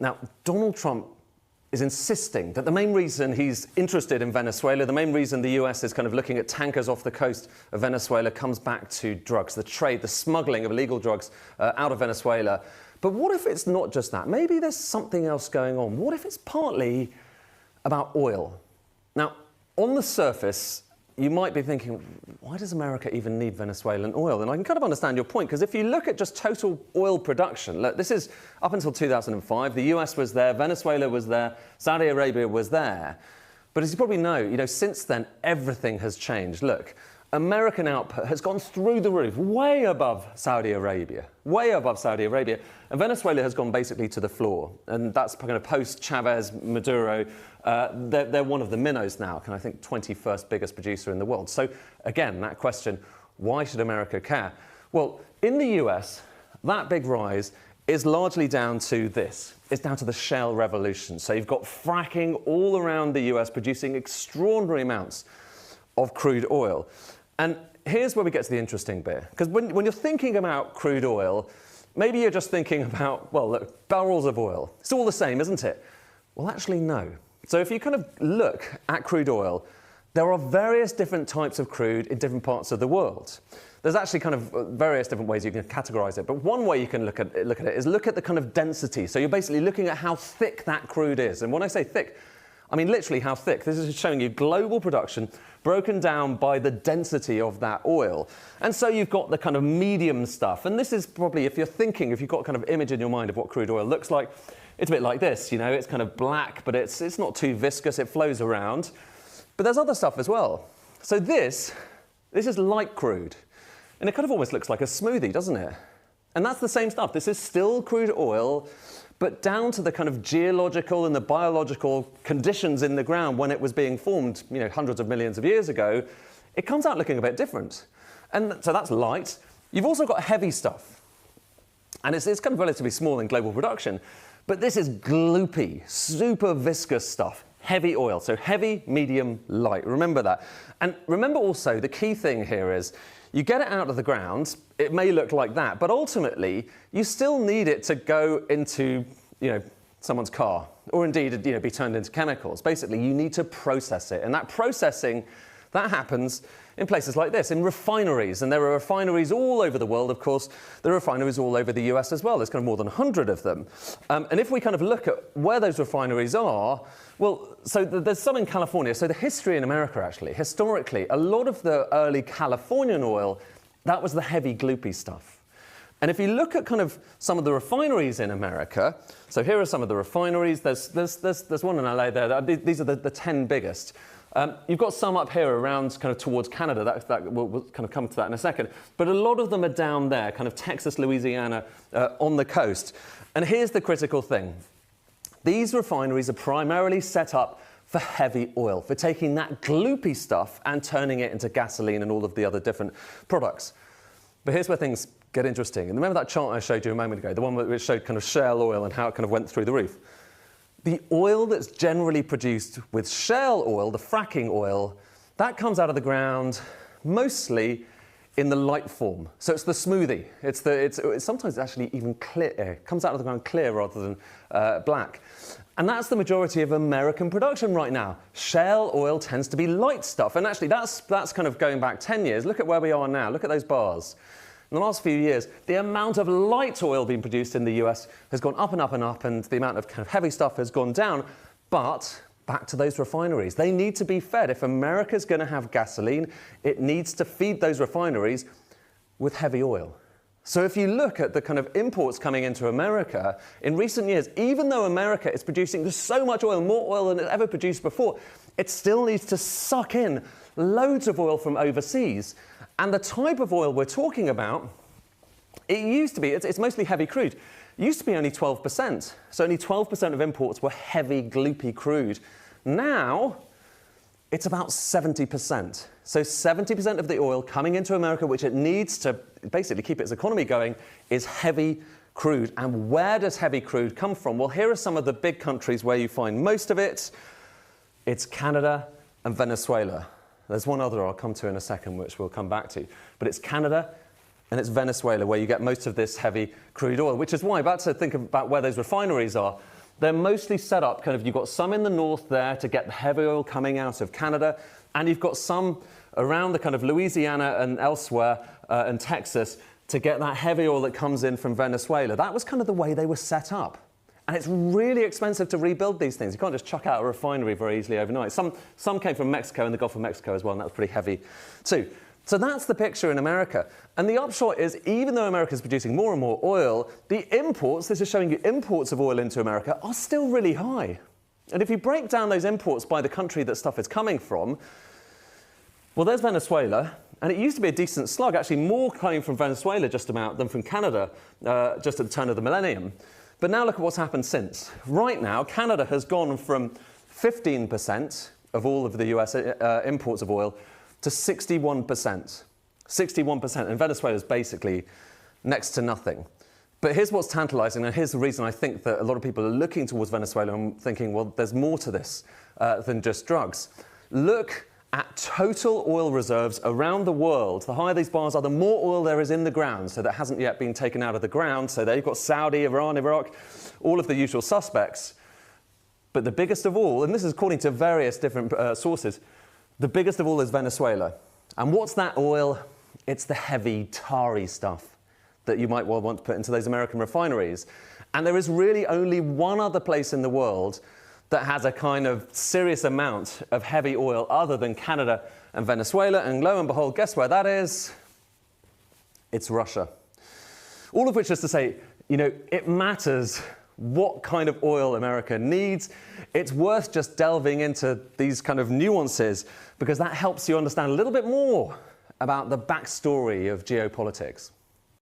Now, Donald Trump is insisting that the main reason he's interested in Venezuela, the main reason the US is kind of looking at tankers off the coast of Venezuela comes back to drugs, the trade, the smuggling of illegal drugs out of Venezuela. But what if it's not just that? Maybe there's something else going on. What if it's partly about oil? Now, on the surface, you might be thinking, why does America even need Venezuelan oil? And I can kind of understand your point, because if you look at just total oil production, look, this is up until 2005, the US was there, Venezuela was there, Saudi Arabia was there. But as you probably know, since then, everything has changed. Look, American output has gone through the roof, way above Saudi Arabia, and Venezuela has gone basically to the floor. And that's kind of post-Chavez, Maduro. They're one of the minnows now, I think 21st biggest producer in the world. So again, that question, why should America care? Well, in the US, that big rise is largely down to this. It's down to the shale revolution. So you've got fracking all around the US producing extraordinary amounts of crude oil. And here's where we get to the interesting bit. Because when you're thinking about crude oil, maybe you're just thinking about, well, look, barrels of oil. It's all the same, isn't it? Well, actually, no. So if you kind of look at crude oil, there are various different types of crude in different parts of the world. There's actually kind of various different ways you can categorize it. But one way you can look at it is look at the kind of density. So you're basically looking at how thick that crude is. And when I say thick, I mean literally how thick. This is showing you global production broken down by the density of that oil. And so you've got the kind of medium stuff. And this is probably, if you've got kind of image in your mind of what crude oil looks like, it's a bit like this, it's kind of black, but it's not too viscous, it flows around. But there's other stuff as well. So this is light crude. And it kind of almost looks like a smoothie, doesn't it? And that's the same stuff. This is still crude oil, but down to the kind of geological and the biological conditions in the ground when it was being formed, hundreds of millions of years ago, it comes out looking a bit different. And so that's light. You've also got heavy stuff. And it's kind of relatively small in global production. But this is gloopy, super viscous stuff. Heavy oil. So heavy, medium, light. Remember that. And remember also, the key thing here is, you get it out of the ground, it may look like that, but ultimately, you still need it to go into, someone's car, or indeed, be turned into chemicals. Basically, you need to process it, and that processing, that happens in places like this, in refineries, and there are refineries all over the world, of course. There are refineries all over the US as well. There's kind of more than 100 of them. And if we kind of look at where those refineries are, well, so there's some in California. So the history in America, actually, historically, a lot of the early Californian oil, that was the heavy, gloopy stuff. And if you look at kind of some of the refineries in America, so here are some of the refineries. There's one in LA there. These are the 10 biggest. You've got some up here around kind of towards Canada. We'll kind of come to that in a second. But a lot of them are down there, kind of Texas, Louisiana, on the coast. And here's the critical thing. These refineries are primarily set up for heavy oil, for taking that gloopy stuff and turning it into gasoline and all of the other different products. But here's where things get interesting. And remember that chart I showed you a moment ago, the one which showed kind of shale oil and how it kind of went through the roof? The oil that's generally produced with shale oil, the fracking oil, that comes out of the ground mostly in the light form. So it's the smoothie. It's sometimes actually even clear. It comes out of the ground clear rather than black. And that's the majority of American production right now. Shale oil tends to be light stuff. And actually, that's kind of going back 10 years. Look at where we are now. Look at those bars. In the last few years, the amount of light oil being produced in the US has gone up and up and up, and the amount of kind of heavy stuff has gone down. But back to those refineries. They need to be fed. If America's going to have gasoline, it needs to feed those refineries with heavy oil. So if you look at the kind of imports coming into America, in recent years, even though America is producing so much oil, more oil than it's ever produced before, it still needs to suck in loads of oil from overseas. And the type of oil we're talking about, it used to be, it's mostly heavy crude. It used to be only 12%. So only 12% of imports were heavy, gloopy crude. Now, it's about 70%. So 70% of the oil coming into America, which it needs to basically keep its economy going, is heavy crude. And where does heavy crude come from? Well, here are some of the big countries where you find most of it. It's Canada and Venezuela. There's one other I'll come to in a second, which we'll come back to. But it's Canada and it's Venezuela where you get most of this heavy crude oil, which is why, about to think about where those refineries are, They're mostly set up you've got some in the north there to get the heavy oil coming out of Canada, and you've got some around the Louisiana and elsewhere and Texas to get that heavy oil that comes in from Venezuela. That was the way they were set up. And it's really expensive to rebuild these things. You can't just chuck out a refinery very easily overnight. Some came from Mexico and the Gulf of Mexico as well, and that was pretty heavy too. So that's the picture in America. And the upshot is, even though America is producing more and more oil, the imports, this is showing you imports of oil into America, are still really high. And if you break down those imports by the country that stuff is coming from, well, there's Venezuela. And it used to be a decent slug, actually more coming from Venezuela just about than from Canada, just at the turn of the millennium. But now look at what's happened since. Right now, Canada has gone from 15% of all of the US imports of oil to 61%. 61%. And Venezuela is basically next to nothing. But here's what's tantalizing, and here's the reason I think that a lot of people are looking towards Venezuela and thinking, well, there's more to this than just drugs. Look at total oil reserves around the world. The higher these bars are, the more oil there is in the ground, so that hasn't yet been taken out of the ground. So there you've got Saudi, Iran, Iraq, all of the usual suspects. But the biggest of all, and this is according to various different sources, the biggest of all is Venezuela. And what's that oil? It's the heavy, tarry stuff that you might well want to put into those American refineries. And there is really only one other place in the world that has a serious amount of heavy oil other than Canada and Venezuela. And lo and behold, guess where that is? It's Russia. All of which is to say, it matters what kind of oil America needs. It's worth just delving into these nuances because that helps you understand a little bit more about the backstory of geopolitics.